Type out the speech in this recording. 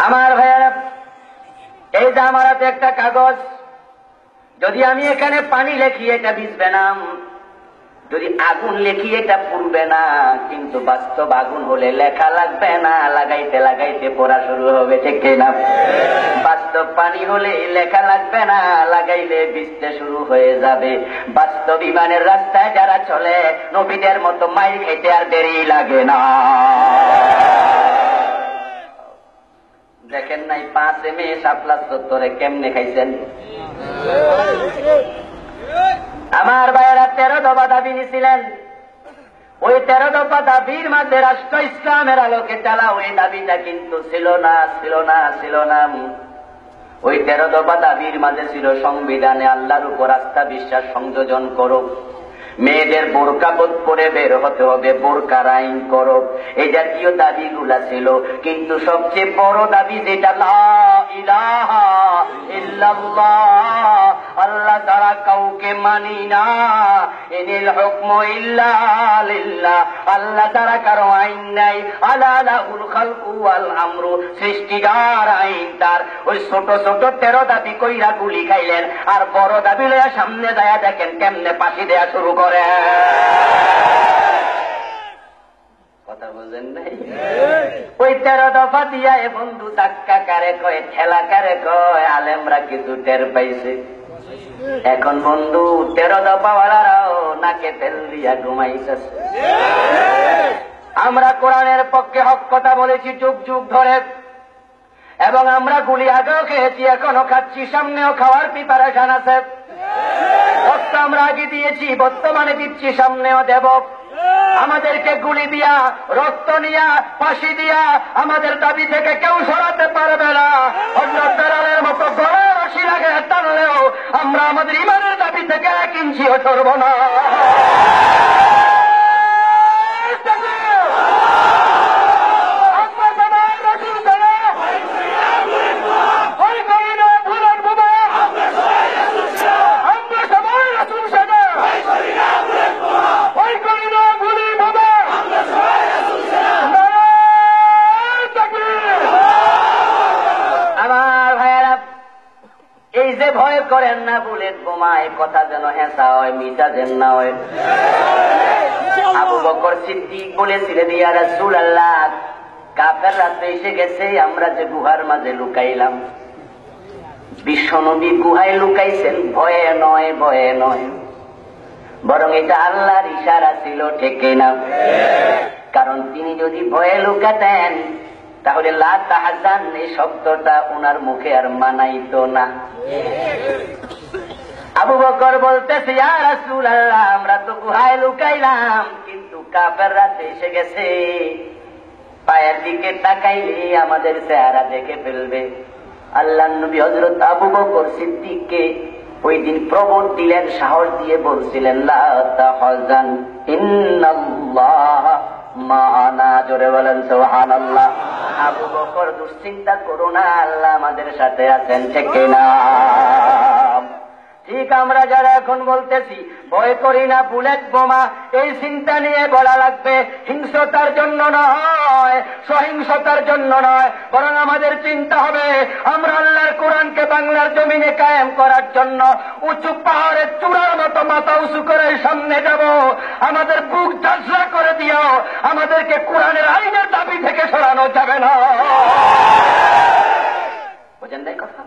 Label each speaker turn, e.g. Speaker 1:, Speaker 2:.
Speaker 1: আমার ভাইয়ারা, এই যে আমার হাতে একটা কাগজ, যদি আমি এখানে পানি লেখি এটা ভিজবে না, যদি আগুন লেখি এটা পুড়বে না, কিন্তু বাস্তব আগুন হলে লেখা লাগবে না, লাগাইতে লাগাইতে পড়া শুরু হবে, ঠিক কিনা? বাস্তব পানি হলে লেখা লাগবে না, লাগাইলে ভিজতে শুরু হয়ে যাবে। বাস্তব ইমানের রাস্তায় যারা চলে, নবীদের মতো মাইর খেতে আর দেরি লাগে না। দেখেন নাই 5 মে শাপলা চত্বরে কেমনে খাইছেন? আমার ভাইয়েরা 13 দফা দাবি নিয়েছিলেন। ওই 13 দফা দাবির মাঝে রাষ্ট্র ইসলামের আলোকে চালা, ওই দাবিটা কিন্তু ছিল না। ওই 13 দফা দাবির মাঝে ছিল সংবিধানে আল্লাহর উপর আস্থা বিশ্বাস সংযোজন করো, মেয়েদের বোরকা বোধ পরে বের হতে হবে, বোরকার আইন করো, এই জাতীয় দাবিগুলা ছিল। কিন্তু সবচেয়ে বড় দাবি যেটা, লা ইলাহা ইল্লাল্লাহ, আল্লাহ ছাড়া কাউকে মানি না, ইনিল হুকমু ইল্লা লিল্লাহ, আল্লাহ ছাড়া কারো আইন নাই, আলা লাহুল খালকু ওয়াল আমরু, সৃষ্টিকার আইন তার। ওই ছোট ছোট 13 দাবি কইরা গুলি খাইলেন, আর বড় দাবি লইয়া সামনে যায়া দেখেন কেমনে ফাঁসি দেয়া শুরু করে। কথা বুঝেন নাই? ওই 13 দফা দিয়া এ বন্ধু ধাক্কা কারে কয়, ঠেলা কারে কয়, আলেমরা কিছু টের পাইছে। এখন বন্ধু 13 দফাওয়ালারাও নাকে তেল দিয়া ঘুমাইতেছে। আমরা কোরআনের পক্ষে হক কথা বলেছি যুগ যুগ ধরে, এবং আমরা গুলি আগেও খেয়েছি, এখনো খাচ্ছি, সামনেও খাওয়ার প্রিপারেশন আছে। রক্ত আমরা আগে দিয়েছি, বর্তমানে দিচ্ছি, সামনেও দেব। আমাদেরকে গুলি দিয়া, রক্ত নিয়া, ফাঁসি দিয়া আমাদের দাবি থেকে কেউ সরাতে পারবে না। অন্য বেড়ালের মতো গড়ে রশি লাগে টানলেও আমরা আমাদের ইমানের দাবি থেকে 1 ইঞ্চিও সরব না। এই যে ভয় করেন না বুলেট বোমায়, কথা যেন হেঁচা হয়, মিটা যেন না হয়। আবু বকর সিদ্দিক বলেছিলেন, ইয়া রাসূলুল্লাহ, কাফেররা তো এসে গেছে, আমরা যে গুহার মাঝে লুকাইলাম, বিশ্বনবী গুহায় লুকাইছেন ভয়ে নয়, ভয়ে নয়, বরং এটা আল্লাহর ইশারা ছিল, ঠিক না? কারণ তিনি যদি ভয়ে লুকাতেন তাহলে লা তাহজান এই শব্দটা ওনার মুখে আর মানাইতো না। আবু বকর বলতেছে, ইয়া রাসূলুল্লাহ, আমরা তো গুহায় লুকাইলাম, কিন্তু কাফেররা এসে গেছে, পায়ের দিকে তাকাইলে আমাদের চেহারা দেখে ফেলবে। আল্লাহর নবী হযরত আবু বকর সিদ্দিককে ওই দিন প্রবোধ দিলেন, সাহস দিয়ে বলছিলেন, লা তাহজান ইন্নাল্লাহ মা'ানা। জোরে বলেন সুবহানাল্লাহ। আবু বকর দুশ্চিন্তা করো না, আল্লাহ আমাদের সাথে আছেন, ঠিক না? ঠিক আমরা যারা এখন বলতেছি ভয় করি না বুলেট বোমা, এই চিন্তা নিয়ে বলা লাগবে। হিংস্রতার জন্য নয়, সহিংসতার জন্য নয়, বরং আমাদের চিন্তা হবে আমরা আল্লাহর কোরআনকে বাংলার জমিনে কায়েম করার জন্য উঁচু পাহাড়ের চূড়ার মতো মাথা উঁচু করে সামনে যাব। আমাদের বুক ঝাঁঝরা করে দিও, আমাদেরকে কোরআনের আইনের দাবি থেকে সরানো যাবে না। বুঝেন নাই কথা?